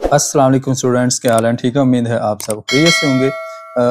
अस्सलाम वालेकुम स्टूडेंट्स, क्या हाल है? ठीक है, उम्मीद है आप सब खैरियत से होंगे।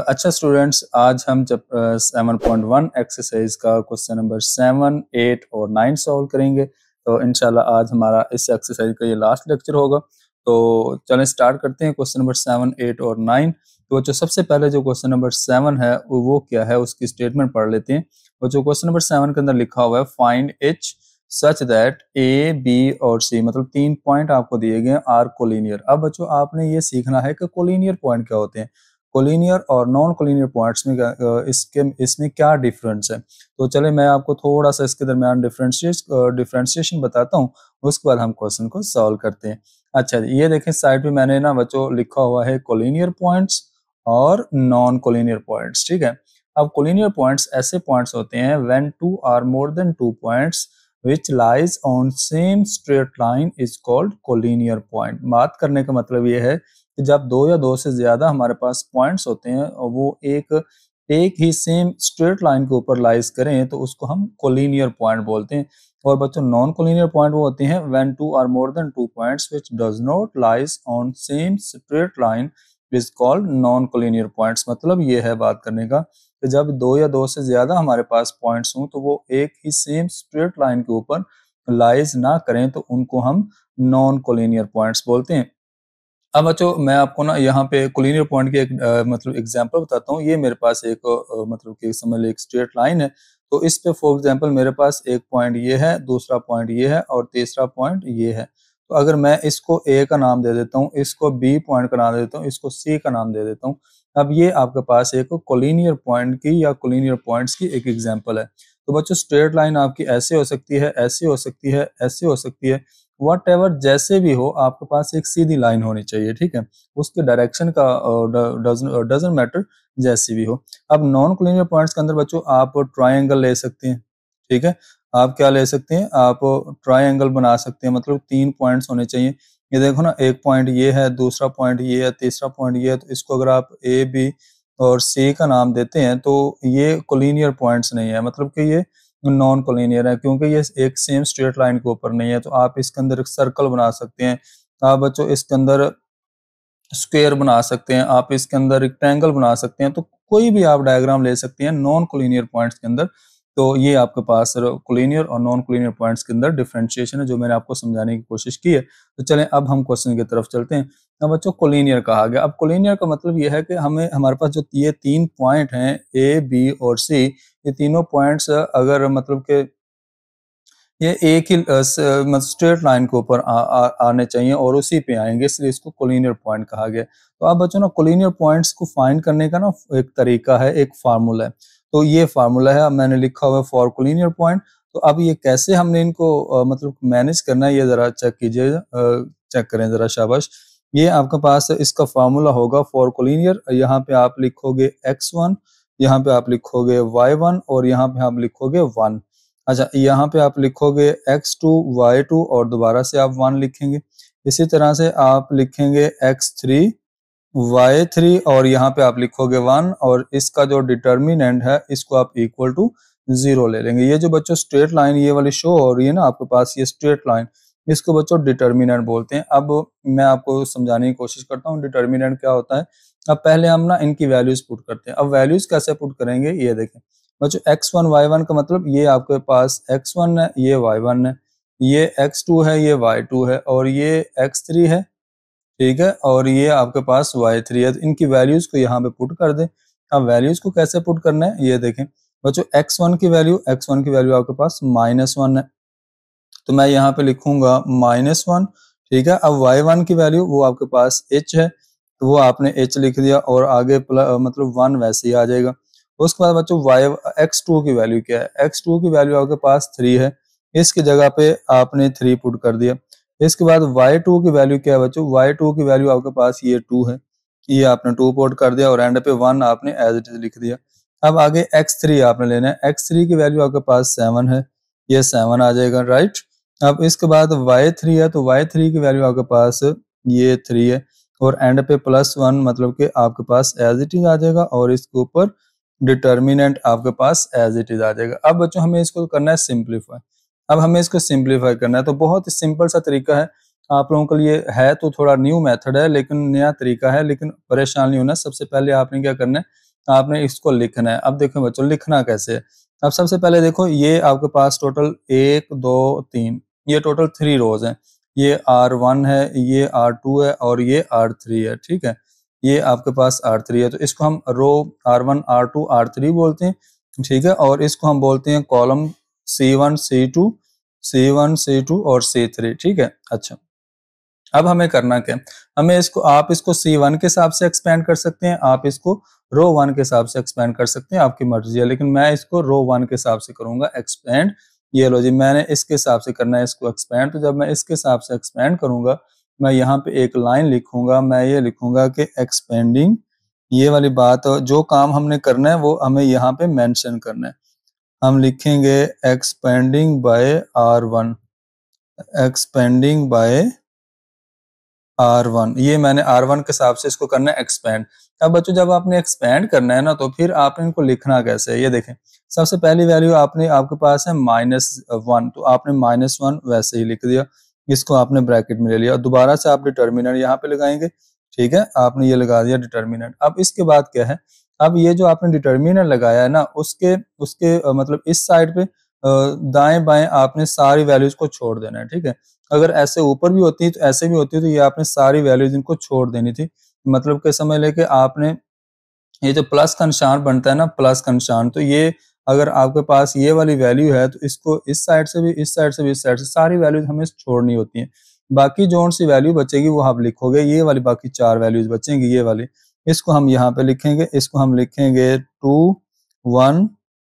अच्छा स्टूडेंट्स, आज हम जब 7.1 एक्सरसाइज का क्वेश्चन नंबर 7, 8 और 9 सॉल्व करेंगे। तो इंशाल्लाह आज हमारा इस एक्सरसाइज का ये लास्ट लेक्चर होगा। तो चलें स्टार्ट करते हैं क्वेश्चन नंबर 7, 8 और 9। तो जो सबसे पहले जो क्वेश्चन नंबर 7 है वो क्या है, उसकी स्टेटमेंट पढ़ लेते हैं। और जो क्वेश्चन नंबर 7 के अंदर लिखा हुआ है, find h such that A B और सी, मतलब 3 पॉइंट आपको दिए गए हैं, आर कोलिनियर। अब बच्चों आपने ये सीखना है कि कोलिनियर पॉइंट क्या होते हैं, कोलिनियर और नॉन कोलिनियर पॉइंट्स में इसमें क्या डिफरेंस है। तो चले मैं आपको थोड़ा सा इसके दरमियान डिफरेंशिएशन बताता हूँ, उसके बाद हम क्वेश्चन को सॉल्व करते हैं। अच्छा जी, ये देखें साइड पे मैंने ना बच्चों लिखा हुआ है कोलिनियर पॉइंट्स और नॉन कोलिनियर पॉइंट्स, ठीक है। अब कोलिनियर पॉइंट्स ऐसे पॉइंट्स होते हैं when two or more than 2 points which lies on same straight line is called collinear point। बात करने का मतलब ये है कि जब दो या दो से ज्यादा हमारे पास पॉइंट्स होते हैं और वो एक ही सेम स्ट्रेट लाइन के ऊपर लाइज करें तो उसको हम कोलिनियर पॉइंट बोलते हैं। और बच्चों नॉन कोलिनियर पॉइंट वो होते हैं when two or more than 2 points which does not lies on same straight line is called non collinear points. मतलब ये है बात करने का कि जब दो या दो से ज्यादा हमारे पास पॉइंट्स हों तो वो एक ही सेम स्ट्रेट लाइन के ऊपर लाइज ना करें तो उनको हम नॉन कोलिनियर पॉइंट्स बोलते हैं। अब बच्चों मैं आपको ना यहाँ पे कोलिनियर पॉइंट की एक मतलब एग्जांपल बताता हूँ। ये मेरे पास एक मतलब कि समझ लो एक स्ट्रेट लाइन है। तो इस पे फॉर एग्जांपल मेरे पास एक पॉइंट ये है, दूसरा पॉइंट ये है और तीसरा पॉइंट ये है। तो अगर मैं इसको ए का नाम दे देता हूँ, इसको बी पॉइंट का नाम दे देता हूँ, इसको सी का नाम दे देता हूँ। अब ये आपके पास एक कोलिनियर पॉइंट की या कोलिनियर पॉइंट्स की एक एग्जाम्पल है। तो बच्चों स्ट्रेट लाइन आपकी ऐसे हो सकती है, ऐसे हो सकती है, ऐसे हो सकती है, वट एवर जैसे भी हो आपके पास एक सीधी लाइन होनी चाहिए, ठीक है। उसके डायरेक्शन का डजंट मैटर, जैसी भी हो। अब नॉन कोलिनियर पॉइंट्स के अंदर बच्चों आप ट्रायंगल ले सकते हैं, ठीक है। आप क्या ले सकते हैं, आप ट्रायंगल बना सकते हैं, मतलब 3 पॉइंट्स होने चाहिए। ये देखो ना, एक पॉइंट ये है, दूसरा पॉइंट ये है, तीसरा पॉइंट ये है। तो इसको अगर आप ए बी और सी का नाम देते हैं तो ये कोलिनियर पॉइंट्स नहीं है, मतलब कि ये नॉन कोलिनियर है, क्योंकि ये एक सेम स्ट्रेट लाइन के ऊपर नहीं है। तो आप इसके अंदर एक सर्कल बना सकते हैं, आप बच्चों इसके अंदर स्क्वायर बना सकते हैं, आप इसके अंदर रेक्टेंगल बना सकते हैं। तो कोई भी आप डायग्राम ले सकते हैं नॉन कोलिनियर पॉइंट्स के अंदर। तो ये आपके पास कोलिनियर और नॉन कोलिनियर पॉइंट्स के अंदर डिफरेंशिएशन है, जो मैंने आपको समझाने की कोशिश की है। तो चलें अब हम क्वेश्चन की तरफ चलते हैं। अब बच्चों कोलिनियर कहा गया। अब कोलिनियर का मतलब ये है कि हमें हमारे पास जो ये 3 पॉइंट हैं ए बी और सी, ये तीनों पॉइंट्स अगर मतलब के ये एक ही स्ट्रेट लाइन के ऊपर आने चाहिए और उसी पे आएंगे, इसलिए इसको कोलिनियर पॉइंट कहा गया। तो आप बच्चों ना कोलिनियर पॉइंट्स को फाइंड करने का ना एक तरीका है, एक फार्मूला है। तो ये फार्मूला है, मैंने लिखा हुआ है फॉर कोलिनियर पॉइंट। तो अब ये कैसे हमने इनको मतलब मैनेज करना है, ये जरा चेक कीजिए, चेक करें जरा, शाबाश। ये आपके पास इसका फार्मूला होगा फॉर कोलिनियर। यहाँ पे आप लिखोगे x1, यहाँ पे आप लिखोगे y1 और यहाँ पे आप लिखोगे 1। अच्छा, यहाँ पे आप लिखोगे x2 y2 और दोबारा से आप 1 लिखेंगे। इसी तरह से आप लिखेंगे x3 y3 और यहाँ पे आप लिखोगे 1 और इसका जो डिटर्मिनेंट है इसको आप इक्वल टू 0 ले लेंगे। ये जो बच्चों स्ट्रेट लाइन ये वाली शो हो रही है ना आपके पास, ये स्ट्रेट लाइन, इसको बच्चों डिटर्मिनेंट बोलते हैं। अब मैं आपको समझाने की कोशिश करता हूँ डिटर्मिनेंट क्या होता है। अब पहले हम ना इनकी वैल्यूज पुट करते हैं। अब वैल्यूज कैसे पुट करेंगे, ये देखें बच्चों। x1 y1 का मतलब ये आपके पास x1 है, ये y1 है, ये x2 है, ये y2 है और ये x3 है, ठीक है, और ये आपके पास y3 है। तो इनकी वैल्यूज को यहाँ पे पुट कर दें। अब वैल्यूज को कैसे पुट करना है, ये देखें बच्चों। x1 की वैल्यू आपके पास -1 है, तो मैं यहाँ पे लिखूंगा -1, ठीक है। अब y1 की वैल्यू वो आपके पास h है, तो वो आपने h लिख दिया और आगे मतलब 1 वैसे ही आ जाएगा। उसके बाद बच्चों x2 की वैल्यू क्या है, x2 की वैल्यू आपके पास 3 है, इसकी जगह पे आपने 3 पुट कर दिया। इसके बाद y2 की वैल्यू क्या है बच्चों, y2 की वैल्यू आपके पास ये 2 है, ये आपने 2 पुट कर दिया और एंड पे 1 आपने एज इट इज लिख दिया। अब आगे x3 आपने लेना है, x3 की वैल्यू आपके पास 7 है, ये 7 आ जाएगा, राइट। अब इसके बाद y3 है, तो y3 की वैल्यू आपके पास ये 3 है और एंड पे +1 मतलब कि आपके पास एज इट इज आ जाएगा और इसके ऊपर डिटर्मिनेंट आपके पास एज इट इज आ जाएगा। अब बच्चों हमें इसको करना है सिंप्लीफाई। अब हमें इसको सिंप्लीफाई करना है, तो बहुत ही सिंपल सा तरीका है। आप लोगों के लिए है तो थोड़ा न्यू मेथड है, लेकिन नया तरीका है, लेकिन परेशान नहीं होना। सबसे पहले आपने क्या करना है, आपने इसको लिखना है। अब देखो बच्चों, लिखना कैसे है। अब सबसे पहले देखो, ये आपके पास टोटल 1 2 3, ये टोटल 3 रोज हैं। ये R1 है, ये R2 है और ये R3 है, ठीक है। ये आपके पास R3 है, तो इसको हम रो R1 R2 R3 बोलते हैं, ठीक है। और इसको हम बोलते हैं column C1 C2 C1 C2 और C3, ठीक है। अच्छा, अब हमें करना क्या, हमें इसको, आप इसको C1 के हिसाब से एक्सपेंड कर सकते हैं, आप इसको रो 1 के हिसाब से एक्सपेंड कर सकते हैं, आपकी मर्जी है। लेकिन मैं इसको रो 1 के हिसाब से करूंगा एक्सपेंड। ये लो जी, मैंने इसके हिसाब से करना है इसको एक्सपेंड। तो जब मैं इसके हिसाब से एक्सपेंड करूंगा, मैं यहाँ पे एक लाइन लिखूंगा, मैं ये लिखूंगा कि एक्सपेंडिंग, ये वाली बात, जो काम हमने करना है वो हमें यहाँ पे मेंशन करना है। हम लिखेंगे expanding bye R1, expanding bye R1, ये मैंने R1 के हिसाब से इसको करना है एक्सपेंड। अब बच्चों, जब आपने एक्सपेंड करना है ना, तो फिर आपने इनको लिखना कैसे है, ये देखें। सबसे पहली वैल्यू आपके पास है -1, तो आपने -1 वैसे ही लिख दिया, इसको आपने ब्रैकेट में ले लिया। दोबारा से आप डिटर्मिनेंट यहाँ पे लगाएंगे, ठीक है, आपने ये लगा दिया डिटर्मिनेंट। अब इसके बाद क्या है, अब ये जो आपने डिटर्मिनेंट लगाया है ना, उसके उसके मतलब इस साइड पे दाएं बाएं आपने सारी वैल्यूज को छोड़ देना है, ठीक है। अगर ऐसे ऊपर भी होती है तो ऐसे भी होती है, तो ये आपने सारी वैल्यूज इनको छोड़ देनी थी। मतलब कि समझ लेके आपने, ये जो प्लस का निशान बनता है ना, प्लस का निशान, तो ये अगर आपके पास ये वाली वैल्यू है, तो इसको इस साइड से भी, इस साइड से भी, इस साइड से सारी वैल्यूज हमें छोड़नी होती हैं। बाकी जो सी वैल्यू बचेगी वो आप लिखोगे, ये वाली बाकी 4 वैल्यूज बचेंगी, ये वाली, इसको हम यहाँ पे लिखेंगे, इसको हम लिखेंगे 2 1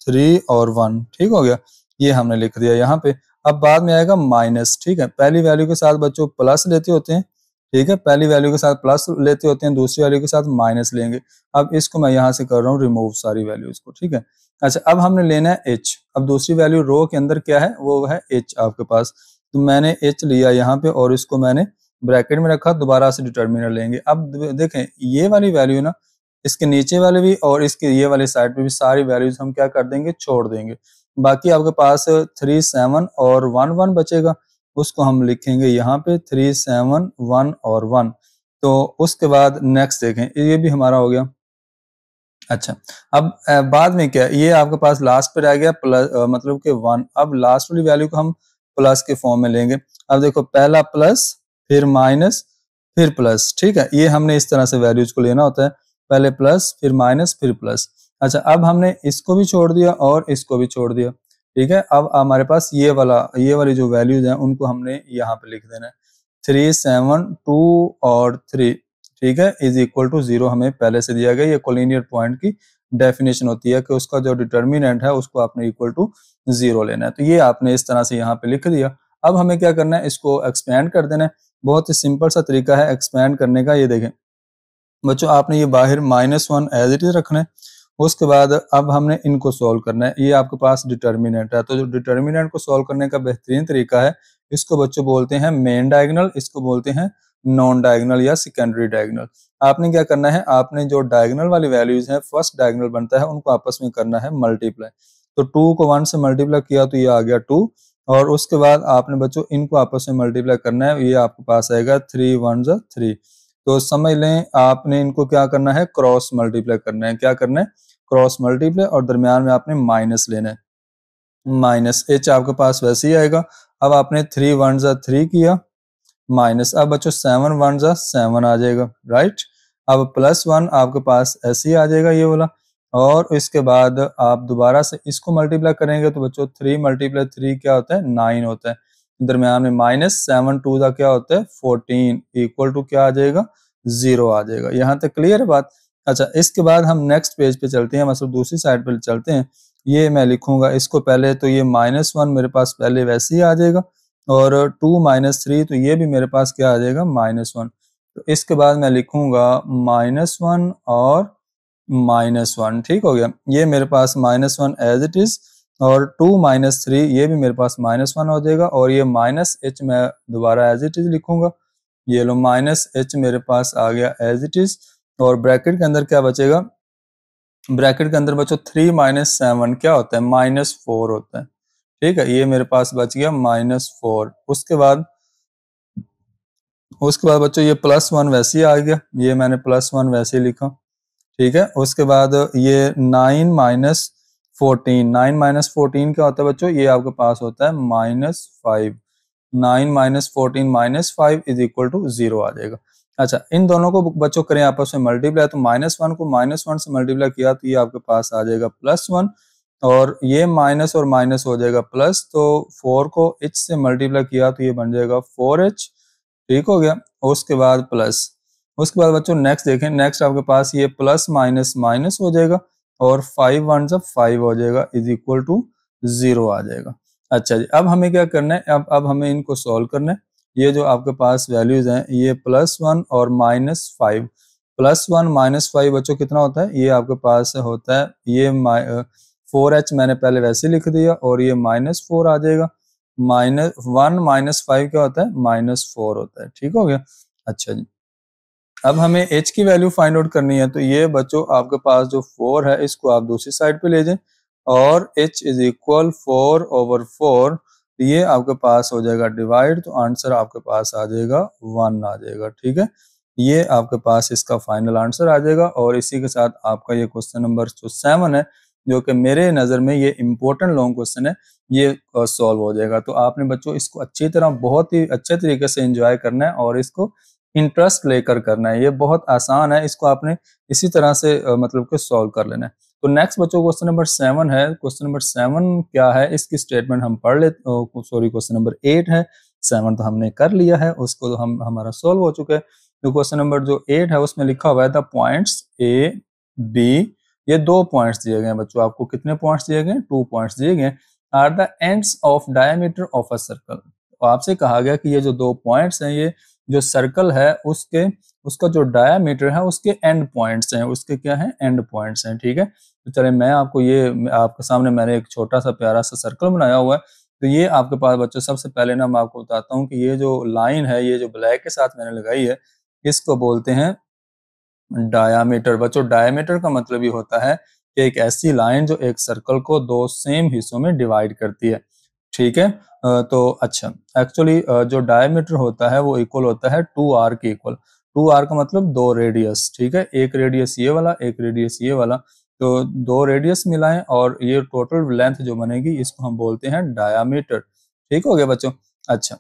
3 और 1, ठीक हो गया। ये हमने लिख दिया यहाँ पे। अब बाद में आएगा माइनस, ठीक है। पहली वैल्यू के साथ बच्चों प्लस लेते होते हैं, ठीक है, पहली वैल्यू के साथ प्लस लेते होते हैं, दूसरी वैल्यू के साथ माइनस लेंगे। अब इसको मैं यहाँ से कर रहा हूँ रिमूव सारी वैल्यूज को, ठीक है। अच्छा, अब हमने लेना है एच। अब दूसरी वैल्यू रो के अंदर क्या है, वो है एच आपके पास। तो मैंने एच लिया यहाँ पे और इसको मैंने ब्रैकेट में रखा, दोबारा से डिटर्मिनर लेंगे। अब देखें, ये वाली वैल्यू ना, इसके नीचे वाले भी और इसके ये वाले साइड पे भी सारी वैल्यूज हम क्या कर देंगे, छोड़ देंगे। बाकी आपके पास 3 7 और 1 1 बचेगा, उसको हम लिखेंगे यहाँ पे 3 7 1 और 1। तो उसके बाद नेक्स्ट देखें, ये भी हमारा हो गया। अच्छा, अब बाद में क्या, ये आपके पास लास्ट पे रह गया प्लस, मतलब कि 1। अब लास्ट वाली वैल्यू को हम प्लस के फॉर्म में लेंगे। अब देखो, पहला प्लस, फिर माइनस, फिर प्लस, ठीक है। ये हमने इस तरह से वैल्यूज को लेना होता है, पहले प्लस, फिर माइनस, फिर प्लस। अच्छा, अब हमने इसको भी छोड़ दिया और इसको भी छोड़ दिया, ठीक है। अब हमारे पास ये वाली जो वैल्यूज हैं उनको हमने यहाँ पे लिख देना है, 3 7 2 और 3, ठीक है, इज इक्वल टू 0 हमें पहले से दिया गया। ये कोलिनियर पॉइंट की डेफिनेशन होती है कि उसका जो डिटर्मिनेंट है उसको आपने इक्वल टू 0 लेना है। तो ये आपने इस तरह से यहाँ पे लिख दिया। अब हमें क्या करना है, इसको एक्सपेंड कर देना है। बहुत ही सिंपल सा तरीका है एक्सपेंड करने का। ये देखें बच्चों, आपने ये बाहर -1 एज इट इज रखना है। उसके बाद अब हमने इनको सॉल्व करना है। ये आपके पास डिटर्मिनेंट है, तो जो डिटर्मिनेंट को सॉल्व करने का बेहतरीन तरीका है, इसको बच्चों बोलते हैं मेन डायगोनल, इसको बोलते हैं नॉन डायगोनल या सेकेंडरी डायगोनल। आपने क्या करना है, आपने जो डायगोनल वाली वैल्यूज है, फर्स्ट डायगोनल बनता है, उनको आपस में करना है मल्टीप्लाई। तो 2 को 1 से मल्टीप्लाई किया तो ये आ गया 2, और उसके बाद आपने बच्चों इनको आपस में मल्टीप्लाई करना है, ये आपके पास आएगा 3 1 3। तो समझ लें, आपने इनको क्या करना है, क्रॉस मल्टीप्लाई करना है। क्या करना है, क्रॉस मल्टीप्लाई, और दरमियान में आपने माइनस लेना है, माइनस एच आपके पास वैसे ही आएगा। अब आपने 3 1 3 किया, माइनस, अब बच्चों 7 1 7 आ जाएगा, राइट। अब +1 आपके पास ऐसे ही आ जाएगा ये वाला, और इसके बाद आप दोबारा से इसको मल्टीप्लाई करेंगे तो बच्चों 3 × 3 क्या होता है, 9 होता है। दरमियान में माइनस, 7 2 का क्या होता है, 14, इक्वल टू क्या आ जाएगा, 0 आ जाएगा। यहाँ तक क्लियर है बात। अच्छा, इसके बाद हम नेक्स्ट पेज पे चलते हैं, मतलब दूसरी साइड पे चलते हैं। ये मैं लिखूंगा इसको पहले, तो ये -1 मेरे पास पहले वैसे ही आ जाएगा, और 2 -3, तो ये भी मेरे पास क्या आ जाएगा, -1। तो इसके बाद मैं लिखूंगा -1 और -1, ठीक हो गया। ये मेरे पास -1 एज इट इज, और 2 -3 ये भी मेरे पास -1 हो जाएगा, और ये -h मैं दोबारा एज इट इज लिखूंगा। ये लो, -h मेरे पास आ गया एज इट इज, और ब्रैकेट के अंदर क्या बचेगा, ब्रैकेट के अंदर बचो 3 -7 क्या होता है, -4 होता है, ठीक है। ये मेरे पास बच गया -4। उसके बाद उसके बाद बच्चों ये +1 वैसे ही आ गया, ये मैंने +1 वैसे ही लिखा, ठीक है। उसके बाद ये 9 माइनस 14, 9 माइनस 14 क्या होता है बच्चों, ये आपके पास होता है -5। 9 माइनस 14 -5 इज इक्वल टू 0 आ जाएगा। अच्छा, इन दोनों को बच्चों करें आपस में मल्टीप्लाई, तो -1 को -1 से मल्टीप्लाई किया तो ये आपके पास आ जाएगा +1, और ये माइनस और माइनस हो जाएगा प्लस, तो 4 को h से मल्टीप्लाई किया तो ये बन जाएगा 4h, ठीक हो गया। उसके बाद प्लस, उसके बाद बच्चों नेक्स्ट देखें, नेक्स्ट आपके पास ये प्लस माइनस माइनस हो जाएगा, और 5 वन जब 5 हो जाएगा इज इक्वल टू 0 आ जाएगा। अच्छा जी, अब हमें क्या करना है, अब हमें इनको सॉल्व करना है। ये जो आपके पास वैल्यूज हैं, ये +1 और -5, +1 -5 बच्चों कितना होता है, ये आपके पास होता है ये 4h मैंने पहले वैसे लिख दिया, और ये -4 आ जाएगा। -1 -5 क्या होता है, -4 होता है, ठीक हो गया। अच्छा जी, अब हमें h की वैल्यू फाइंड आउट करनी है, तो ये बच्चों आपके पास जो 4 है इसको आप दूसरी साइड पे ले जाएं, और h इज इक्वल 4/4, ये आपके पास हो जाएगा डिवाइड, तो आंसर आपके पास आ जाएगा 1 आ जाएगा, ठीक है। ये आपके पास इसका फाइनल आंसर आ जाएगा, और इसी के साथ आपका ये क्वेश्चन नंबर जो 7 है, जो कि मेरे नज़र में ये इंपॉर्टेंट लॉन्ग क्वेश्चन है, ये सॉल्व हो जाएगा। तो आपने बच्चों इसको अच्छी तरह बहुत ही अच्छे तरीके से एंजॉय करना है, और इसको इंटरेस्ट लेकर करना है। ये बहुत आसान है, इसको आपने इसी तरह से मतलब कि सॉल्व कर लेना है। तो नेक्स्ट बच्चों क्वेश्चन नंबर 7 है। क्वेश्चन नंबर 7 क्या है, इसकी स्टेटमेंट हम पढ़ ले, सॉरी क्वेश्चन नंबर 8 है। 7 तो हमने कर लिया है, उसको तो हमारा सॉल्व हो चुका है। तो क्वेश्चन नंबर जो 8 है उसमें लिखा हुआ है द पॉइंट्स ए बी, ये 2 पॉइंट्स दिए गए हैं बच्चों, आपको कितने पॉइंट्स दिए गए, 2 पॉइंट्स दिए गए, are the ends of diameter of a circle. तो आपसे कहा गया कि ये जो 2 पॉइंट्स हैं, ये जो सर्कल है उसके उसका जो डायामीटर है उसके एंड पॉइंट्स हैं, उसके क्या है, एंड पॉइंट्स हैं, ठीक है। तो चले मैं आपको ये आपके सामने मैंने एक छोटा सा प्यारा सा सर्कल बनाया हुआ है। तो ये आपके पास बच्चों सबसे पहले ना मैं आपको बताता हूँ कि ये जो लाइन है, ये जो ब्लैक के साथ मैंने लगाई है, इसको बोलते हैं डायामीटर। बच्चों डायामीटर का मतलब ये होता है कि एक ऐसी लाइन जो एक सर्कल को 2 सेम हिस्सों में डिवाइड करती है, ठीक है। तो अच्छा, एक्चुअली जो डायमीटर होता है वो इक्वल होता है 2r के इक्वल। 2r का मतलब 2 रेडियस, ठीक है, एक रेडियस ये वाला, एक रेडियस ये वाला, तो 2 रेडियस मिलाएं और ये टोटल लेंथ जो बनेगी इसको हम बोलते हैं डायामीटर, ठीक हो गया बच्चों। अच्छा,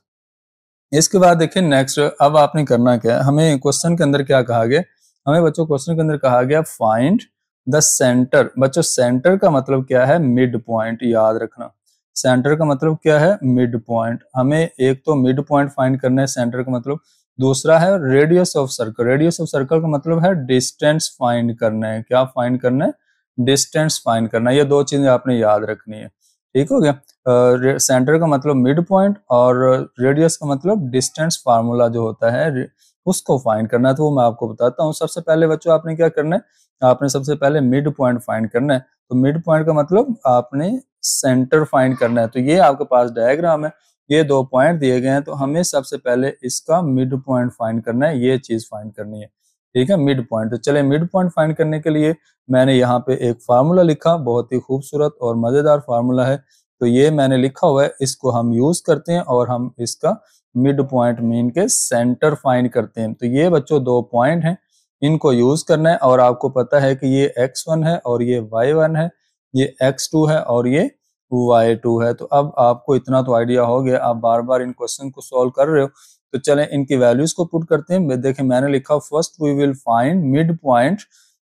इसके बाद देखिए नेक्स्ट, अब आपने करना क्या है, हमें क्वेश्चन के अंदर क्या कहा गया, हमें बच्चों क्वेश्चन के अंदर कहा गया फाइंड द सेंटर। बच्चों सेंटर का मतलब क्या है, मिड पॉइंट, याद रखना। सेंटर का मतलब क्या है, मिड पॉइंट। हमें एक तो मिड पॉइंट फाइंड करना है सेंटर का मतलब, दूसरा है radius of circle. Radius of circle का मतलब है डिस्टेंस फाइंड करना है। क्या फाइंड करना है, डिस्टेंस फाइंड करना है। ये 2 चीजें आपने याद रखनी है, ठीक हो गया। सेंटर का मतलब मिड पॉइंट, और रेडियस का मतलब डिस्टेंस फार्मूला जो होता है उसको फाइंड करना है। तो वो मैं आपको बताता हूँ। सबसे पहले बच्चों आपने क्या करना है, आपने सबसे पहले मिड पॉइंट फाइंड करना है। तो मिड पॉइंट का मतलब आपने सेंटर फाइंड करना है। तो ये आपके पास डायग्राम है, ये 2 पॉइंट दिए गए हैं, तो हमें सबसे पहले इसका मिड पॉइंट फाइंड करना है, ये चीज फाइंड करनी है, ठीक है, मिड पॉइंट। तो चले मिड पॉइंट फाइंड करने के लिए मैंने यहाँ पे एक फार्मूला लिखा, बहुत ही खूबसूरत और मजेदार फार्मूला है। तो ये मैंने लिखा हुआ है, इसको हम यूज करते हैं और हम इसका मिड पॉइंट मीन के सेंटर फाइंड करते हैं। तो ये बच्चों 2 पॉइंट हैं, इनको यूज करना है, और आपको पता है कि ये x1 है और ये y1 है, ये x2 है और ये y2 है। तो अब आपको इतना तो आइडिया हो गया, आप बार बार इन क्वेश्चन को सॉल्व कर रहे हो। तो चलें इनकी वैल्यूज को पुट करते हैं। देखें मैंने लिखा first we will find mid point,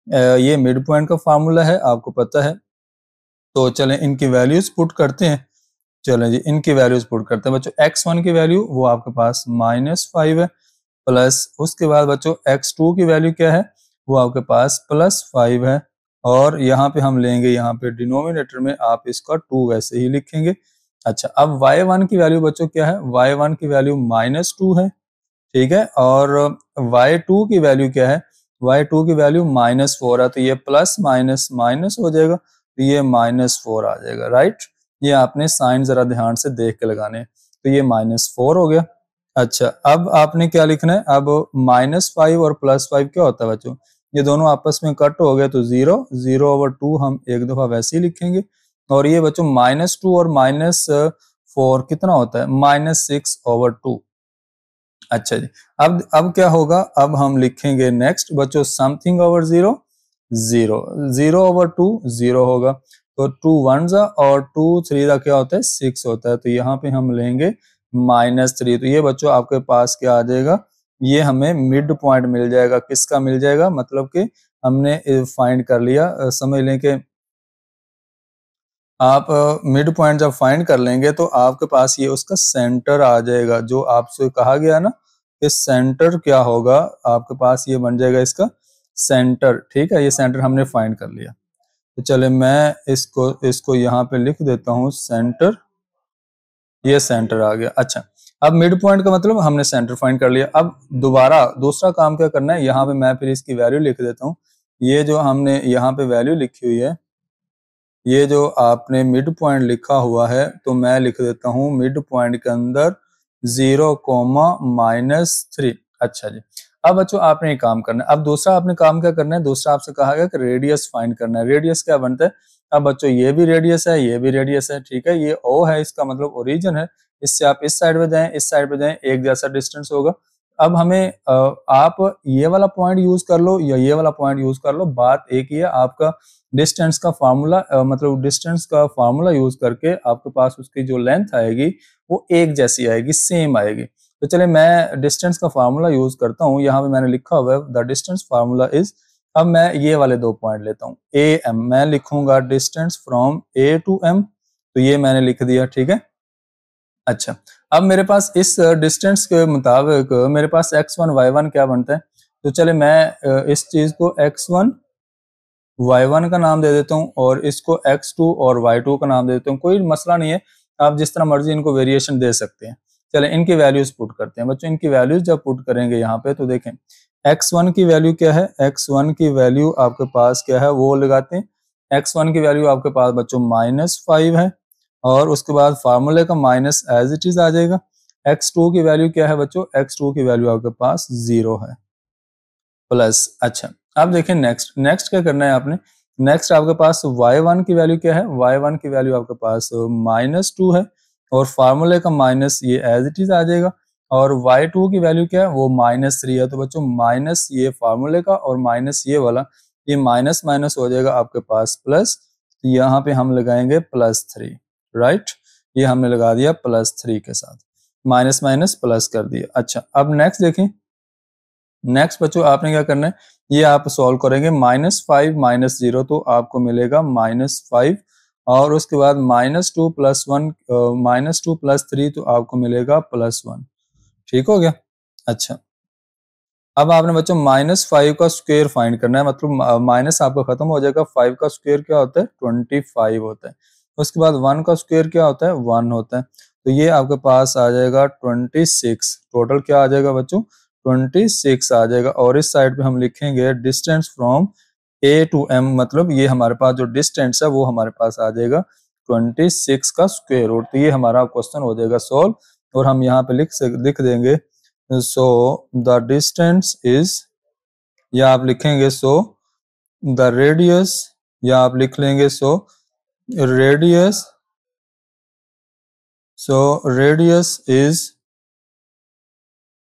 ये मिड पॉइंट का फार्मूला है, आपको पता है। तो चलें इनकी वैल्यूज पुट करते हैं। चलें जी, इनकी वैल्यूज पुट करते हैं बच्चों। x1 की वैल्यू वो आपके पास -5 है, प्लस उसके बाद बच्चों x2 की वैल्यू क्या है, वो आपके पास +5 है, और यहाँ पे हम लेंगे, यहाँ पे डिनोमिनेटर में आप इसका 2 वैसे ही लिखेंगे। अच्छा, अब y1 की वैल्यू बच्चों क्या है, y1 की वैल्यू -2 है, ठीक है, और y2 की वैल्यू क्या है, y2 की वैल्यू -4 है। तो ये प्लस माइनस माइनस हो जाएगा, तो ये -4 आ जाएगा, राइट। ये आपने साइन जरा ध्यान से देख के लगाने, तो ये -4 हो गया। अच्छा, अब आपने क्या लिखना है, अब -5 और +5 क्या होता है बच्चों, ये दोनों आपस में कट हो गए, तो 0/2 हम एक दफा वैसे ही लिखेंगे। और ये बच्चों -2 और -4 कितना होता है, -6/2, अच्छा जी, अब क्या होगा, अब हम लिखेंगे नेक्स्ट बच्चों something over zero, zero, zero over two, zero होगा। तो टू वन जा और टू थ्री का क्या होता है, सिक्स होता है। तो यहाँ पे हम लेंगे -3। तो ये बच्चों आपके पास क्या आ जाएगा, ये हमें मिड पॉइंट मिल जाएगा। किसका मिल जाएगा, मतलब कि हमने फाइंड कर लिया। समझ लें कि आप मिड पॉइंट जब फाइंड कर लेंगे तो आपके पास ये उसका सेंटर आ जाएगा, जो आपसे कहा गया ना कि सेंटर क्या होगा, आपके पास ये बन जाएगा इसका सेंटर। ठीक है, ये सेंटर हमने फाइंड कर लिया। तो चले मैं इसको यहाँ पे लिख देता हूँ सेंटर, ये सेंटर आ गया। अच्छा, अब मिड पॉइंट का मतलब हमने सेंटर फाइंड कर लिया। अब दोबारा दूसरा काम क्या करना है, यहाँ पे मैं फिर इसकी वैल्यू लिख देता हूँ। ये जो हमने यहाँ पे वैल्यू लिखी हुई है, ये जो आपने मिड पॉइंट लिखा हुआ है, तो मैं लिख देता हूँ मिड पॉइंट के अंदर 0, -3। अच्छा जी, अब बच्चों आपने एक काम करना है। अब दूसरा आपने काम क्या करना है, दूसरा आपसे कहा गया कि रेडियस फाइंड करना है। रेडियस क्या बनता है, अब बच्चों ये भी रेडियस है, ये भी रेडियस है। ठीक है, ये ओ है, इसका मतलब ओरिजिन है। इससे आप इस साइड पे जाएं, इस साइड पे जाएं, एक जैसा डिस्टेंस होगा। अब हमें आप ये वाला पॉइंट यूज कर लो या ये वाला पॉइंट यूज कर लो, बात एक ही है। आपका डिस्टेंस का फार्मूला मतलब डिस्टेंस का फार्मूला यूज करके आपके पास उसकी जो लेंथ आएगी वो एक जैसी आएगी, सेम आएगी। तो चले मैं डिस्टेंस का फार्मूला यूज करता हूँ। यहाँ पे मैंने लिखा हुआ है द डिस्टेंस फार्मूला इज, अब मैं ये वाले दो पॉइंट लेता हूँ। ए एम, मैं लिखूंगा distance from A to M, तो ये मैंने लिख दिया। ठीक है, अच्छा, अब मेरे पास इस डिस्टेंस के मुताबिक मेरे पास x1 y1 क्या बनता है। तो चले मैं इस चीज को x1 y1 का नाम दे देता हूँ और इसको x2 और y2 का नाम दे देता हूँ। कोई मसला नहीं है, आप जिस तरह मर्जी इनको वेरिएशन दे सकते हैं। चले इनकी वैल्यूज पुट करते हैं बच्चों। इनकी वैल्यूज जब पुट करेंगे यहाँ पे, तो देखें x1 की वैल्यू क्या है, x1 की वैल्यू आपके पास क्या है वो लगाते हैं। x1 की वैल्यू आपके पास बच्चों -5 है, और उसके बाद फार्मूले का माइनस एज इट इज आ जाएगा। x2 की वैल्यू क्या है बच्चों, x2 की वैल्यू आपके पास 0 है, प्लस। अच्छा, अब देखें नेक्स्ट, नेक्स्ट क्या करना है आपने, नेक्स्ट आपके पास y1 की वैल्यू क्या है, y1 की वैल्यू आपके पास -2 है, और फार्मूले का माइनस ये एज इट इज आ जाएगा। और y2 की वैल्यू क्या है, वो -3 है। तो बच्चों माइनस ये फार्मूले का और माइनस ये वाला, ये माइनस माइनस हो जाएगा आपके पास प्लस। तो यहाँ पे हम लगाएंगे +3, राइट, ये हमने लगा दिया +3 के साथ, माइनस माइनस प्लस कर दिया। अच्छा, अब नेक्स्ट देखें, नेक्स्ट बच्चों आपने क्या करना है, ये आप सॉल्व करेंगे -5 -0, तो आपको मिलेगा -5, और उसके बाद -2 + 1 -2 + 3, तो आपको मिलेगा +1। ठीक हो गया। अच्छा, अब आपने बच्चों -5 का स्क्वायर फाइंड करना है, मतलब माइनस आपका खत्म हो जाएगा। 5 का स्क्वायर क्या होता है, 25 होता है। उसके बाद 1 का स्क्वायर क्या होता है, 1 होता है। तो ये आपके पास आ जाएगा 26। टोटल क्या आ जाएगा बच्चों, 26 आ जाएगा। और इस साइड पे हम लिखेंगे distance from A to M, मतलब ये हमारे पास जो डिस्टेंस है वो हमारे पास आ जाएगा 26 का स्क्वायर रूट। तो ये हमारा क्वेश्चन हो जाएगा सॉल्व। और हम यहाँ पे लिख देंगे सो द डिस्टेंस इज, या आप लिखेंगे सो द रेडियस, या आप लिख लेंगे सो रेडियस, रेडियस इज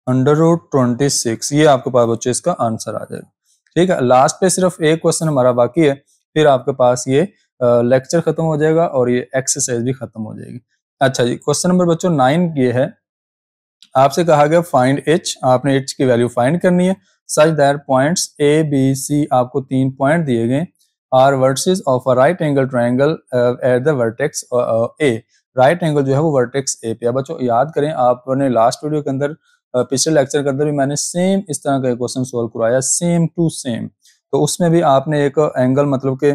√26। ये आपके पास बच्चों इसका आंसर आ जाएगा। ठीक है, लास्ट पे सिर्फ एक क्वेश्चन हमारा बाकी है, फिर आपके पास ये लेक्चर खत्म हो जाएगा और ये एक्सरसाइज भी खत्म हो जाएगी। अच्छा जी, क्वेश्चन नंबर बच्चों 9 ये है, आपसे कहा गया फाइंड एच, आपने एच की वैल्यू फाइंड करनी है such that points A B C, आपको 3 पॉइंट दिए गए, are vertices of a right angle triangle at the vertex A. Right angle जो है वो वर्टेक्स ए पे है। बच्चों याद करें, आपने लास्ट वीडियो के अंदर पिछले लेक्चर के अंदर भी मैंने सेम इस तरह का क्वेश्चन सोल्व करवाया, सेम टू सेम। तो उसमें भी आपने एक एंगल मतलब के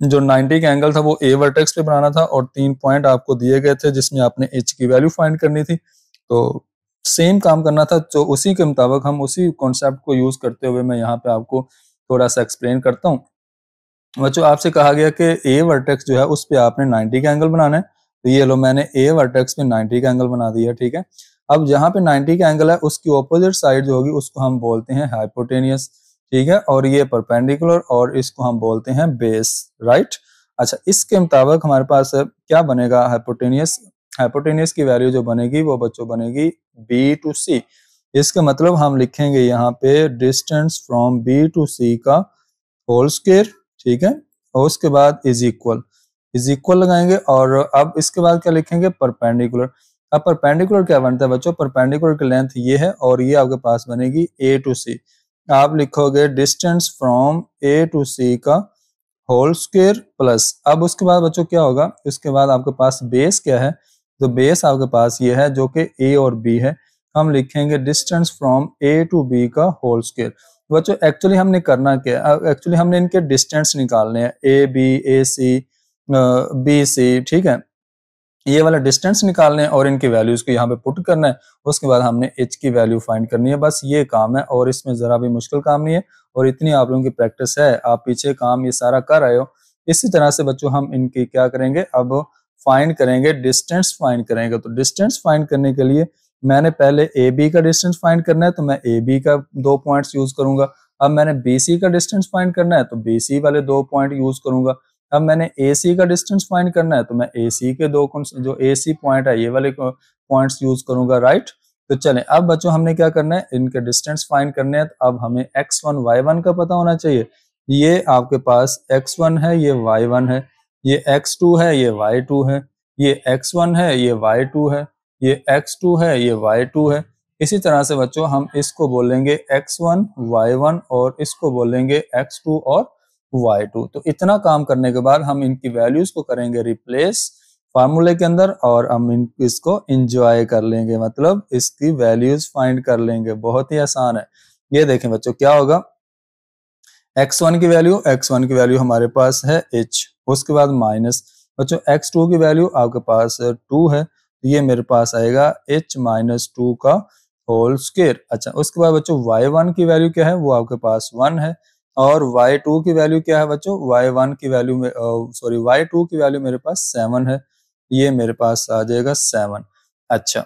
जो 90 का एंगल था वो ए वर्टेक्स पे बनाना था, और 3 पॉइंट आपको दिए गए थे जिसमें आपने एच की वैल्यू फाइंड करनी थी। तो सेम काम करना था, तो उसी के मुताबिक हम उसी कॉन्सेप्ट को यूज करते हुए मैं यहाँ पे आपको थोड़ा सा एक्सप्लेन करता हूँ। बच्चों आपसे कहा गया कि ए वर्टेक्स जो है उस पे आपने 90 का एंगल बनाना है। तो ये लो मैंने ए वर्टेक्स पे 90 का एंगल बना दिया। ठीक है, अब जहाँ पे 90 का एंगल है उसकी ऑपोजिट साइड जो होगी उसको हम बोलते हैं हाइपोटेनियस। ठीक है, और ये परपेंडिकुलर, और इसको हम बोलते हैं बेस, राइट। अच्छा, इसके मुताबिक हमारे पास क्या बनेगा, हाइपोटेनियस हाइपोटेन्यूज की वैल्यू जो बनेगी वो बच्चों बनेगी बी टू सी। इसका मतलब हम लिखेंगे यहाँ पे डिस्टेंस फ्रॉम बी टू सी का होल स्क्वायर, ठीक है, और उसके बाद इज इक्वल लगाएंगे। और अब इसके बाद क्या लिखेंगे, परपेंडिकुलर। अब परपेंडिकुलर क्या बनता है बच्चों, परपेंडिकुलर की लेंथ ये है और ये आपके पास बनेगी ए टू सी। आप लिखोगे डिस्टेंस फ्रॉम ए टू सी का होल स्क्वायर प्लस, अब उसके बाद बच्चों क्या होगा, उसके बाद आपके पास बेस क्या है, तो बेस आपके पास ये है जो कि ए और बी है। हम लिखेंगे distance from A to B का होल स्क्वायर। बच्चों एक्चुअली हमने करना क्या है, एक्चुअली हमने इनके डिस्टेंस निकालने हैं, A B, A C, B C, ठीक है, ये वाला डिस्टेंस निकालने हैं और इनकी वैल्यूज को यहाँ पे पुट करना है। उसके बाद हमने h की वैल्यू फाइंड करनी है, बस ये काम है और इसमें जरा भी मुश्किल काम नहीं है और इतनी आप लोगों की प्रैक्टिस है, आप पीछे काम ये सारा कर रहे हो। इसी तरह से बच्चों हम इनकी क्या करेंगे, अब फाइंड करेंगे, डिस्टेंस फाइंड करेंगे। तो डिस्टेंस फाइंड करने के लिए मैंने पहले ए बी का डिस्टेंस फाइंड करना है, तो मैं ए बी का 2 पॉइंट्स यूज करूंगा। अब मैंने बी सी का डिस्टेंस फाइंड करना है तो बी सी वाले 2 पॉइंट यूज करूंगा। अब मैंने ए सी का डिस्टेंस फाइंड करना है तो मैं ए सी के जो ए सी पॉइंट है ये वाले पॉइंट्स यूज करूंगा, राइट। तो चलें अब बच्चों हमने क्या करना है, इनके डिस्टेंस फाइंड करने हैं। तो अब हमें x1 y1 का पता होना चाहिए। ये आपके पास x1 है, ये y1 है, ये x2 है, ये y2 है, ये x1 है, ये y2 है, ये x2 है, ये y2 है। इसी तरह से बच्चों हम इसको बोलेंगे x1 y1 और इसको बोलेंगे x2 और y2। तो इतना काम करने के बाद हम इनकी वैल्यूज को करेंगे रिप्लेस फार्मूले के अंदर और हम इसको एंजॉय कर लेंगे, मतलब इसकी वैल्यूज फाइंड कर लेंगे। बहुत ही आसान है। ये देखें बच्चों क्या होगा, x1 की वैल्यू हमारे पास है h, उसके बाद माइनस बच्चों x2 की वैल्यू आपके पास 2 है, तो ये मेरे पास आएगा h माइनस 2 का होल स्क्वायर। अच्छा, उसके बाद बच्चों y1 की वैल्यू क्या है, वो आपके पास 1 है, और y2 की वैल्यू क्या है बच्चों, y1 की वैल्यू में सॉरी y2 की वैल्यू मेरे पास 7 है, ये मेरे पास आ जाएगा 7। अच्छा,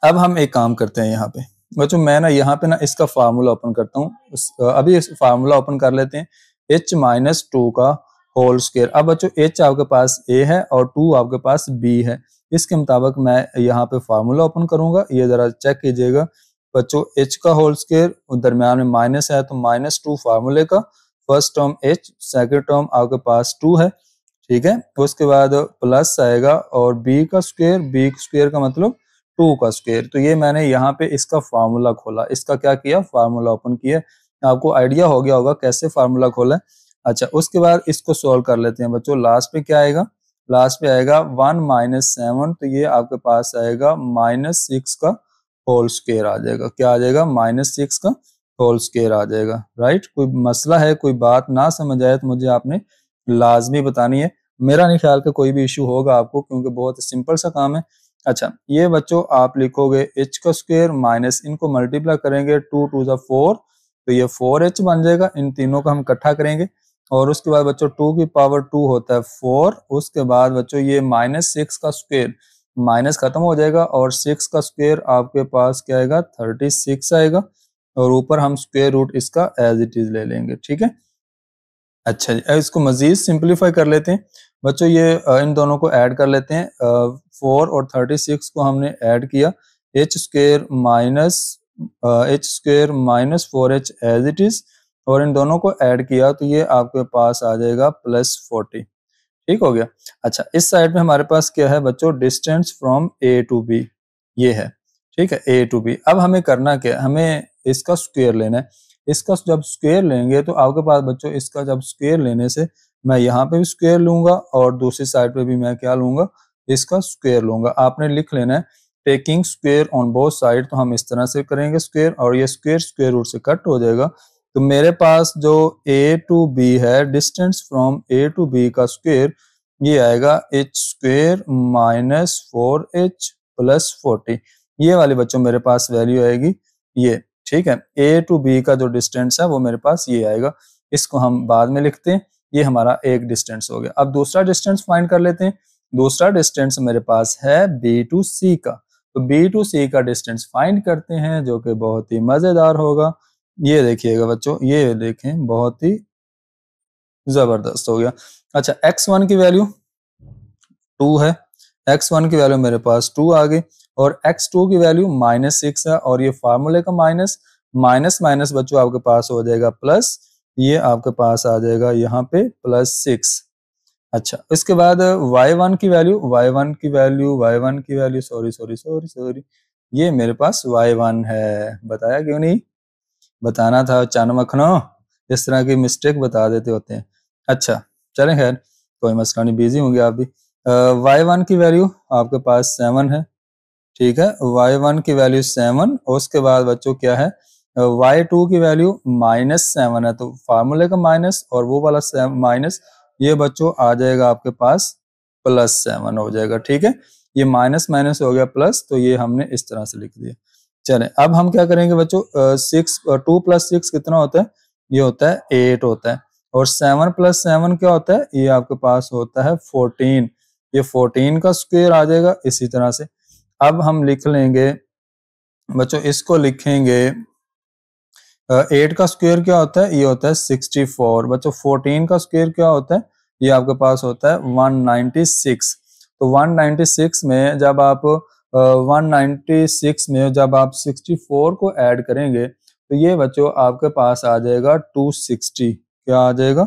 अब हम एक काम करते हैं यहाँ पे बच्चों, मैं ना यहाँ पे ना इसका फार्मूला ओपन करता हूँ। अभी इस फार्मूला ओपन कर लेते हैं, h माइनस 2 का होल स्क्वायर। अब बच्चों h आपके पास a है और 2 आपके पास b है, इसके मुताबिक मैं यहाँ पे फार्मूला ओपन करूंगा। ये जरा चेक कीजिएगा बच्चों, h का होल स्क्वायर, दरम्यान में माइनस है तो -2 फार्मूले का, first term h, second term आपके पास 2 है, ठीक है, उसके बाद प्लस आएगा और b का स्क्वायर का मतलब 2 का स्क्वायर। तो ये मैंने यहाँ पे इसका फार्मूला खोला, इसका क्या किया, फार्मूला ओपन किया। आपको आइडिया हो गया होगा कैसे फार्मूला खोला है। अच्छा, उसके बाद इसको सॉल्व कर लेते हैं बच्चों। लास्ट पे क्या आएगा, लास्ट पे आएगा 1 माइनस 7, तो ये आपके पास आएगा -6 का होल स्क्वायर आ जाएगा। क्या आ जाएगा, -6 का होल स्क्वायर आ जाएगा, राइट। कोई मसला है, कोई बात ना समझ आए तो मुझे आपने लाजमी बतानी है। मेरा नहीं ख्याल का कोई भी इशू होगा आपको, क्योंकि बहुत सिंपल सा काम है। अच्छा, ये बच्चों आप लिखोगे h का स्क्वायर माइनस, इनको मल्टीप्लाई करेंगे 2 टू द 4, तो ये 4h बन जाएगा। इन तीनों को हम इकट्ठा करेंगे और उसके बाद बच्चों 2 की पावर 2 होता है 4। उसके बाद बच्चों ये -6 का स्क्वायर, माइनस खत्म हो जाएगा और 6 का स्क्वायर आपके पास क्या आएगा, 36 आएगा, और ऊपर हम स्क्वायर रूट इसका एज इट इज ले लेंगे, ठीक है। अच्छा जी, इसको मजीद सिंप्लीफाई कर लेते हैं बच्चों, ये इन दोनों को ऐड कर लेते हैं। 4 और 36 को हमने ऐड किया, h square minus 4h as it is, और इन दोनों को ऐड किया तो ये आपके पास आ जाएगा +40, ठीक हो गया। अच्छा, इस साइड में हमारे पास क्या है बच्चों, distance from a to b, ये है, ठीक है, a टू b। अब हमें करना क्या है, हमें इसका स्क्वायर लेना है। इसका जब स्क्वायर लेंगे तो आपके पास बच्चों, इसका जब स्क्वायर लेने से मैं यहाँ पे भी स्क्वायर लूंगा और दूसरी साइड पे भी मैं क्या लूंगा, इसका स्क्वायर लूंगा। आपने लिख लेना है taking square on both side, तो हम इस तरह से करेंगे स्क्वायर, और ये स्क्वायर स्क्वायर रूट से कट हो जाएगा। तो मेरे पास जो a टू b है, distance from a to b का स्क्वायर, ये आएगा h square minus 4h plus 40। ये वाली बच्चों मेरे पास वैल्यू आएगी ये, ठीक है। a टू b का जो डिस्टेंस है वो मेरे पास ये आएगा, इसको हम बाद में लिखते हैं। ये हमारा एक डिस्टेंस हो गया। अब दूसरा डिस्टेंस फाइंड कर लेते हैं। दूसरा डिस्टेंस मेरे पास है b टू c का, तो b टू c का डिस्टेंस फाइंड करते हैं, जो कि बहुत ही मजेदार होगा। ये देखिएगा बच्चों, ये देखें, बहुत ही जबरदस्त हो गया। अच्छा, x1 की वैल्यू 2 है, x1 की वैल्यू मेरे पास 2 आ गई और x2 की वैल्यू -6 है और ये फार्मूले का माइनस माइनस माइनस बच्चों आपके पास हो जाएगा प्लस, ये आपके पास आ जाएगा यहाँ पे +6। अच्छा, इसके बाद y1 की वैल्यू सॉरी ये मेरे पास y1 है। बताया क्यों नहीं? बताना था चाणमखनो, इस तरह की मिस्टेक बता देते होते हैं। अच्छा चलें, खैर कोई मसला नहीं, बिजी होंगे आप भी। y1 की वैल्यू आपके पास 7 है, ठीक है, y1 की वैल्यू 7 और उसके बाद बच्चों क्या है, y2 की वैल्यू -7 है, तो फार्मूले का माइनस और वो वाला माइनस, ये बच्चों आ जाएगा आपके पास +7 हो जाएगा, ठीक है। ये माइनस माइनस हो गया प्लस, तो ये हमने इस तरह से लिख दिया। चलें, अब हम क्या करेंगे बच्चों, 2 + 6 कितना होता है, ये होता है 8 होता है, और 7 + 7 क्या होता है, ये आपके पास होता है 14, ये 14 का स्क्वायर आ जाएगा। इसी तरह से अब हम लिख लेंगे बच्चों, इसको लिखेंगे 8 का स्क्वायर क्या होता है, ये होता है 64। बच्चों 14 का स्क्वायर क्या होता है, ये आपके पास होता है 196। तो 196 में जब आप 196 में जब आप 64 को ऐड करेंगे तो ये बच्चों आपके पास आ जाएगा 260। क्या आ जाएगा,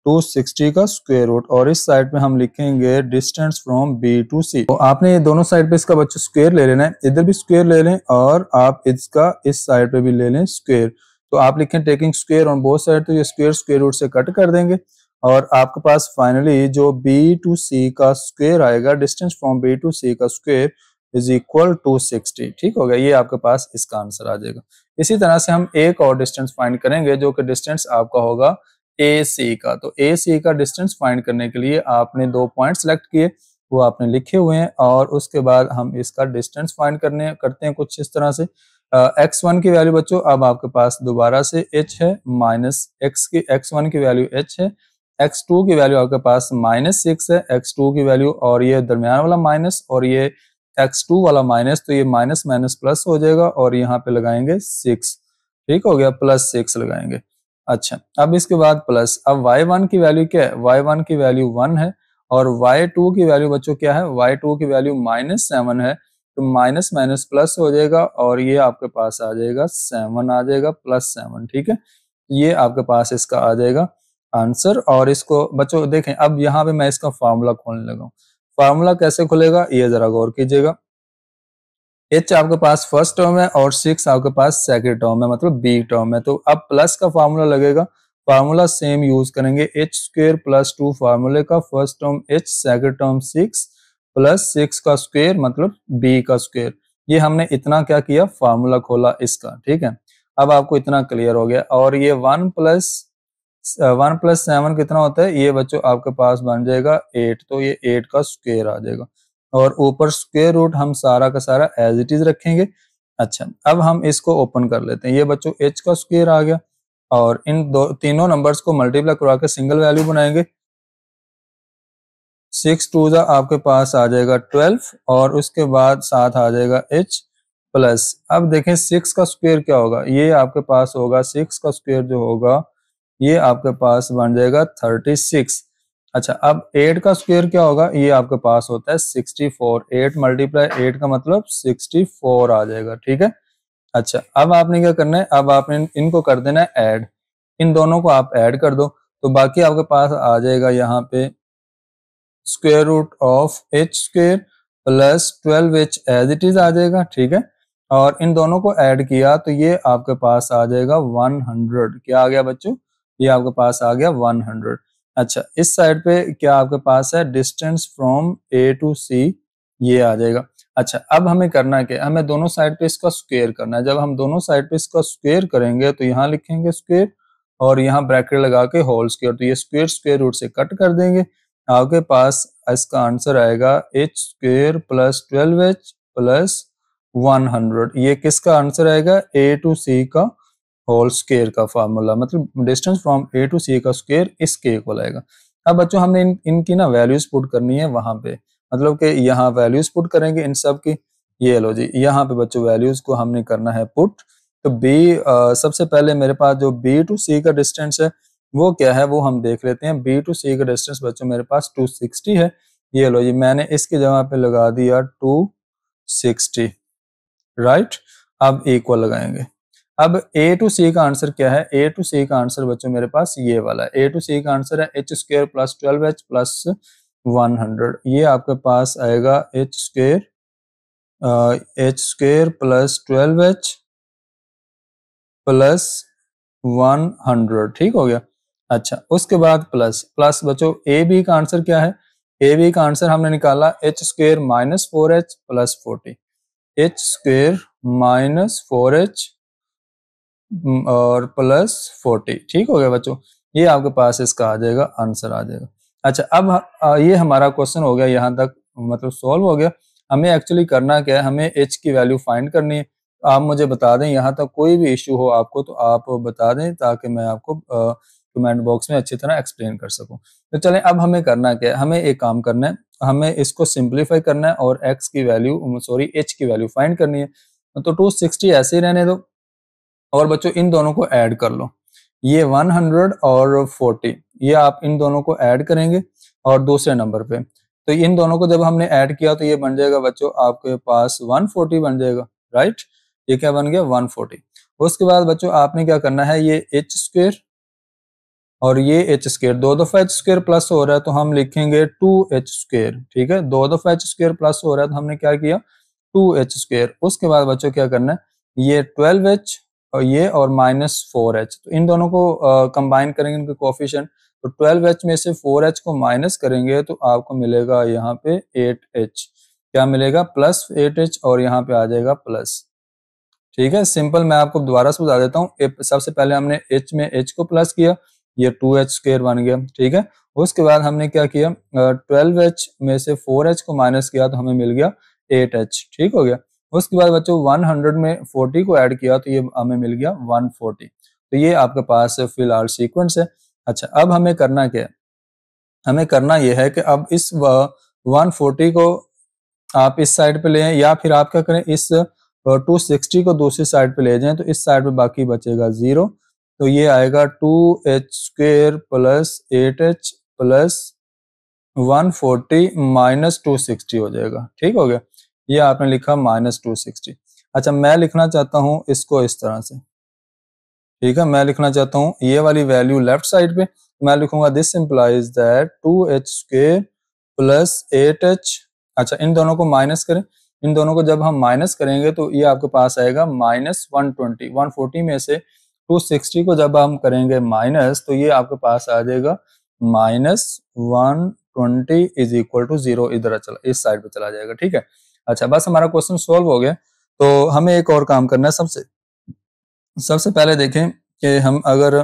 260 का स्क्वायर रूट, और इस साइड पे हम लिखेंगे डिस्टेंस फ्रॉम बी टू सी। तो आपने ये दोनों साइड पे इसका बच्चों स्क्वायर ले लेना है, इधर भी स्क्वायर ले लें और आप इसका इस साइड पे भी ले लें स्क्वायर। तो आप लिखें taking square on both side, तो ये स्क्वायर रूट से कट कर देंगे और आपके पास फाइनली जो बी टू सी का स्क्वायर आएगा, डिस्टेंस फ्रॉम बी टू सी का स्क्वायर इज इक्वल टू 60। ठीक हो गया, ये आपके पास इसका आंसर आ जाएगा। इसी तरह से हम एक और डिस्टेंस फाइंड करेंगे जो कि डिस्टेंस आपका होगा ए सी का। तो ए सी का डिस्टेंस फाइंड करने के लिए आपने 2 पॉइंट सेलेक्ट किए, वो आपने लिखे हुए हैं, और उसके बाद हम इसका डिस्टेंस फाइंड करते हैं कुछ इस तरह से। x1 की वैल्यू बच्चों अब आपके पास दोबारा से h है, माइनस x1 की वैल्यू h है, x2 की वैल्यू आपके पास -6 है, x2 की वैल्यू, और ये दरमियान वाला माइनस और ये x2 वाला माइनस, तो ये माइनस माइनस प्लस हो जाएगा और यहाँ पे लगाएंगे 6। ठीक हो गया, +6 लगाएंगे। अच्छा, अब इसके बाद प्लस, अब y1 की वैल्यू क्या है, y1 की वैल्यू 1 है, और y2 की वैल्यू बच्चों क्या है, y2 की वैल्यू -7 है, तो माइनस माइनस प्लस हो जाएगा और ये आपके पास आ जाएगा 7 आ जाएगा, +7। ठीक है, ये आपके पास इसका आ जाएगा आंसर। और इसको बच्चों देखें, अब यहाँ पे मैं इसका फार्मूला खोलने लगा हूँ। फार्मूला कैसे खुलेगा ये जरा गौर कीजिएगा। h आपके पास फर्स्ट टर्म है और 6 आपके पास सेकंड टर्म है, मतलब बी टर्म है, तो अब प्लस का फार्मूला लगेगा, फार्मूला सेम यूज करेंगे, h² + 2 फार्मूले का, first term h, second term 6 + 6 का स्क्वायर मतलब b का स्क्वायर। ये हमने इतना क्या किया, फार्मूला खोला इसका। ठीक है, अब आपको इतना क्लियर हो गया। और ये 1 + 7 कितना होता है, ये बच्चों आपके पास बन जाएगा 8, तो ये 8 का स्क्वायर आ जाएगा, और ऊपर स्क्वायर रूट हम सारा का सारा एज इट इज रखेंगे। अच्छा, अब हम इसको ओपन कर लेते हैं, ये बच्चों h का स्क्वायर आ गया, और इन तीनों नंबर्स को मल्टीप्लाई करवा के सिंगल वैल्यू बनाएंगे। 6 2 आपके पास आ जाएगा 12, और उसके बाद साथ आ जाएगा h प्लस, अब देखें 6 का स्क्वायर क्या होगा, ये आपके पास होगा 6 का स्क्वायर जो होगा ये आपके पास बन जाएगा 36। अच्छा, अब 8 का स्क्वायर क्या होगा, ये आपके पास होता है 64, 8 × 8 का मतलब 64 आ जाएगा। ठीक है, अच्छा, अब आपने क्या करना है, अब आपने इनको कर देना है ऐड, इन दोनों को आप ऐड कर दो, तो बाकी आपके पास आ जाएगा यहाँ पे square root of h² plus 12h as it is आ जाएगा। ठीक है, और इन दोनों को ऐड किया तो ये आपके पास आ जाएगा 100। क्या आ गया बच्चों, ये आपके पास आ गया 100। अच्छा, इस साइड पे क्या आपके पास है, distance from a to c, ये आ जाएगा। अच्छा, अब हमें करना क्या है, हमें दोनों साइड पे इसका स्क्वायर करना है। जब हम दोनों साइड पे इसका स्क्वायर करेंगे तो यहाँ लिखेंगे स्क्वायर और यहाँ ब्रैकेट लगा के होल स्क्वायर, तो ये स्क्वायर रूट से कट कर देंगे, आपके पास इसका आंसर आएगा h² + 12h + 100। ये किसका आंसर आएगा, a टू c का होल स्क्वायर का फार्मूला, मतलब distance from a to c का स्क्वायर इसके इक्वल आएगा। अब बच्चों हमने इनकी ना वैल्यूज पुट करनी है वहां पे, मतलब कि यहाँ वैल्यूज पुट करेंगे इन सब की। ये लो जी, यहाँ पे बच्चों वैल्यूज को हमने करना है पुट। तो सबसे पहले मेरे पास जो b टू c का डिस्टेंस है वो क्या है, वो हम देख लेते हैं। b टू c का डिस्टेंस बच्चों मेरे पास 260 है, ये लो जी, मैंने इसकी जगह पे लगा दिया 260, राइट। अब इक्वल लगाएंगे। अब ए टू सी का आंसर क्या है? ए टू सी का आंसर बच्चों मेरे पास ये वाला है। ए टू सी का आंसर है H square plus 12h plus 100। ये आपके पास आएगा H square plus 12h plus 100, ठीक हो गया। अच्छा, उसके बाद प्लस प्लस बच्चों ए बी का आंसर क्या है? ए बी का आंसर हमने निकाला H square minus 4h plus 40, H square minus 4h और प्लस 40, ठीक हो गया बच्चों। ये आपके पास इसका आ जाएगा, आंसर आ जाएगा। अच्छा, अब ये हमारा क्वेश्चन हो गया यहाँ तक, मतलब सॉल्व हो गया। हमें एक्चुअली करना क्या है? हमें एच की वैल्यू फाइंड करनी है। आप मुझे बता दें, यहाँ तक कोई भी इश्यू हो आपको तो आप बता दें, ताकि मैं आपको कमेंट बॉक्स में अच्छी तरह एक्सप्लेन कर सकूं। तो चलें, अब हमें करना क्या है? हमें एक काम करना है, हमें इसको सिंप्लीफाई करना है और एक्स की वैल्यू सॉरी एच की वैल्यू फाइंड करनी है। तो 260 ऐसे ही रहने दो और बच्चों इन दोनों को ऐड कर लो। ये 100 और 40, ये आप इन दोनों को ऐड करेंगे और दूसरे नंबर पे, तो इन दोनों को जब हमने ऐड किया तो ये बन जाएगा बच्चों आपके पास 140 बन जाएगा, राइट। ये क्या बन गया? 140। उसके बाद बच्चों आपने क्या करना है, ये एच स्क्र और ये एच स्क्र, दो दफा एच स्क्र प्लस हो रहा है तो हम लिखेंगे 2h स्क्र, ठीक है। दो दफा एच स्क्र प्लस हो रहा है तो हमने क्या किया? 2h square. उसके बाद बच्चों क्या करना है, ये 12h और ये और माइनस 4h, तो इन दोनों को कंबाइन करेंगे, इनके कोफिशिएंट। तो 12h में से 4h को माइनस करेंगे तो आपको मिलेगा यहाँ पे 8h। क्या मिलेगा? प्लस 8h और यहाँ पे आ जाएगा प्लस, ठीक है। सिंपल, मैं आपको दोबारा से बता देता हूँ। सबसे पहले हमने h में h को प्लस किया, ये 2h स्क्र बन गया, ठीक है। उसके बाद हमने क्या किया, 12h में से 4h को माइनस किया तो हमें मिल गया 8h, ठीक हो गया। उसके बाद बच्चों 100 में 40 को ऐड किया तो ये हमें मिल गया 140। तो ये आपके पास फिलहाल सीक्वेंस है। अच्छा, अब हमें करना क्या है? हमें करना यह है कि अब इस 140 को आप इस साइड पे ले आए, या फिर आप क्या करें, इस 260 को दूसरी साइड पे ले जाएं, तो इस साइड पे बाकी बचेगा 0। तो ये आएगा 2h square plus 8h plus 140 minus 260 हो जाएगा, ठीक हो गया। ये आपने लिखा माइनस 260। अच्छा, मैं लिखना चाहता हूँ इसको इस तरह से, ठीक है। मैं लिखना चाहता हूँ ये वाली वैल्यू लेफ्ट साइड पे, मैं लिखूंगा this implies that 2h square plus 8h। अच्छा, इन दोनों को माइनस करें। इन दोनों को जब हम माइनस करेंगे तो ये आपके पास आएगा माइनस 120। 140 में से 260 को जब हम करेंगे माइनस, तो ये आपके पास आ जाएगा माइनस 120 इज इक्वल टू 0। इधर चला, इस साइड पे चला जाएगा, ठीक है। अच्छा, बस हमारा क्वेश्चन सोल्व हो गया। तो हमें एक और काम करना है। सबसे पहले देखें कि हम अगर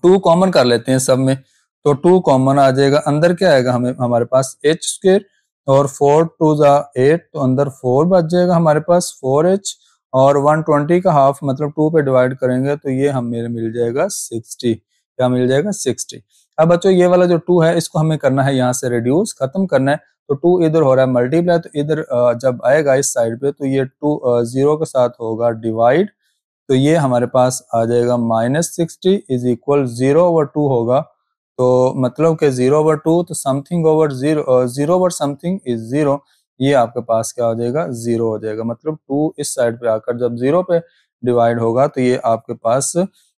2 कॉमन कर लेते हैं सब में, तो 2 कॉमन आ जाएगा। अंदर क्या आएगा हमें, हमारे पास h स्क्र और 4 2 जा 8, तो अंदर 4 बच जाएगा हमारे पास 4h, और 120 का हाफ मतलब 2 पे डिवाइड करेंगे तो ये हमें मिल जाएगा 60। क्या मिल जाएगा? 60। अब बच्चों ये वाला जो 2 है इसको हमें करना है यहाँ से रिड्यूस, खत्म करना है। तो 2 इधर हो रहा है मल्टीप्लाई, तो इधर जब आएगा इस साइड पे तो ये 2 0 के साथ होगा डिवाइड, तो ये हमारे पास आ जाएगा -60 इज इक्वल 0/2 होगा। तो मतलब कि 0/2, तो something over 0 over something is 0। ये आपके पास क्या हो जाएगा? 0 हो जाएगा। मतलब 2 इस साइड पे आकर जब 0 पे डिवाइड होगा तो ये आपके पास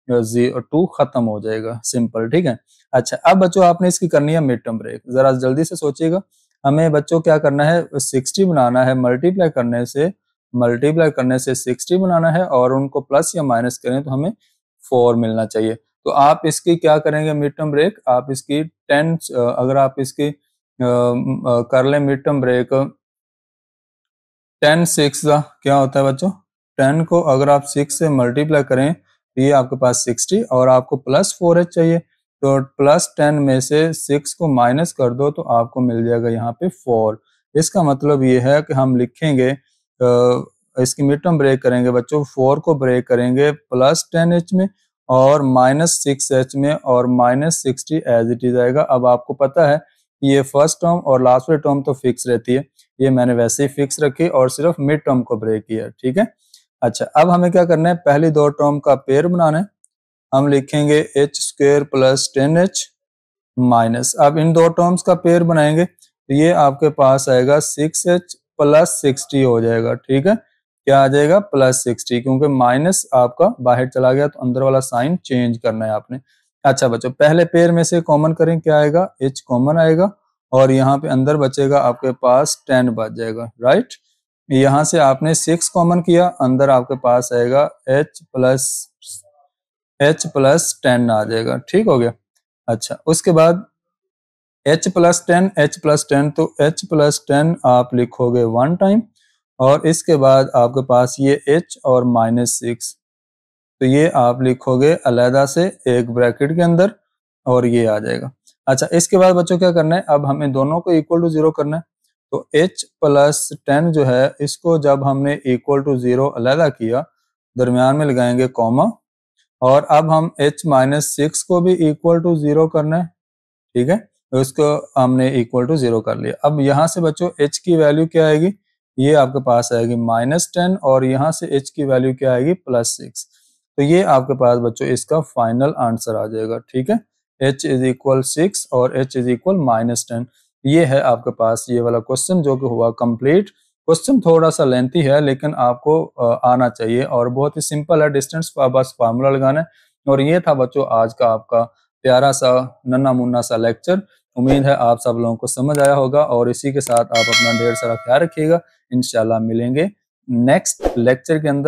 2 खत्म हो जाएगा, सिंपल, ठीक है। अच्छा, अब बच्चों आपने इसकी करनी है मिड टर्म ब्रेक। जरा जल्दी से सोचिएगा। हमें बच्चों क्या करना है, 60 बनाना है, मल्टीप्लाई करने से 60 बनाना है, और उनको प्लस या माइनस करें तो हमें 4 मिलना चाहिए। तो आप इसकी क्या करेंगे मिड टर्म ब्रेक, आप इसकी 10 अगर आप इसकी कर लें मिड टर्म ब्रेक 10 6 का क्या होता है बच्चों, 10 को अगर आप 6 से मल्टीप्लाई करें तो ये आपके पास 60, और आपको प्लस 4h चाहिए, तो प्लस 10 में से 6 को माइनस कर दो तो आपको मिल जाएगा यहाँ पे 4। इसका मतलब ये है कि हम लिखेंगे इसकी मिड टर्म ब्रेक करेंगे बच्चों, 4 को ब्रेक करेंगे प्लस 10h में और माइनस 6h में, और माइनस 60 एज इट इज आएगा। अब आपको पता है ये फर्स्ट टर्म और लास्ट वाली टर्म तो फिक्स रहती है, ये मैंने वैसे ही फिक्स रखी और सिर्फ मिड टर्म को ब्रेक किया, ठीक है। अच्छा, अब हमें क्या करना है, पहली दो टर्म का पेयर बनाना है। हम लिखेंगे h square plus 10h minus, अब इन दो टर्म्स का पेयर बनाएंगे, तो ये आपके पास आएगा 6h प्लस 60 हो जाएगा। ठीक है, क्या आ जाएगा प्लस 60, क्योंकि माइनस आपका बाहर चला गया तो अंदर वाला साइन चेंज करना है आपने। अच्छा बच्चों, पहले पेयर में से कॉमन करें, क्या आएगा, h कॉमन आएगा और यहाँ पे अंदर बचेगा आपके पास 10 बच जाएगा। राइट, यहाँ से आपने 6 कॉमन किया, अंदर आपके पास आएगा h प्लस 10 आ जाएगा। ठीक हो गया। अच्छा, उसके बाद h प्लस 10 तो h प्लस 10 आप लिखोगे 1 टाइम और इसके बाद आपके पास ये h और -6, तो ये आप लिखोगे अलहदा से एक ब्रैकेट के अंदर और ये आ जाएगा। अच्छा, इसके बाद बच्चों क्या करना है, अब हमें दोनों को इक्वल टू 0 करना है। तो h प्लस 10 जो है इसको जब हमने इक्वल टू 0 अलहदा किया, दरमियान में लगाएंगे कॉमा, और अब हम h माइनस 6 को भी इक्वल टू 0 करना है। ठीक है, तो इसको हमने इक्वल टू 0 कर लिया। अब यहाँ से बच्चों h की वैल्यू क्या आएगी, ये आपके पास आएगी -10 और यहाँ से h की वैल्यू क्या आएगी +6। तो ये आपके पास बच्चों इसका फाइनल आंसर आ जाएगा। ठीक है, h इज इक्वल 6 और h इज इक्वल -10। ये है आपके पास ये वाला क्वेश्चन जो कि हुआ कंप्लीट। क्वेश्चन थोड़ा सा लेंथी है लेकिन आपको आना चाहिए और बहुत ही सिंपल है, डिस्टेंस का बस फार्मूला लगाना है। और ये था बच्चों आज का आपका प्यारा सा नन्ना मुन्ना सा लेक्चर। उम्मीद है आप सब लोगों को समझ आया होगा और इसी के साथ आप अपना ढेर सारा ख्याल रखिएगा। इंशाल्लाह मिलेंगे नेक्स्ट लेक्चर के अंदर।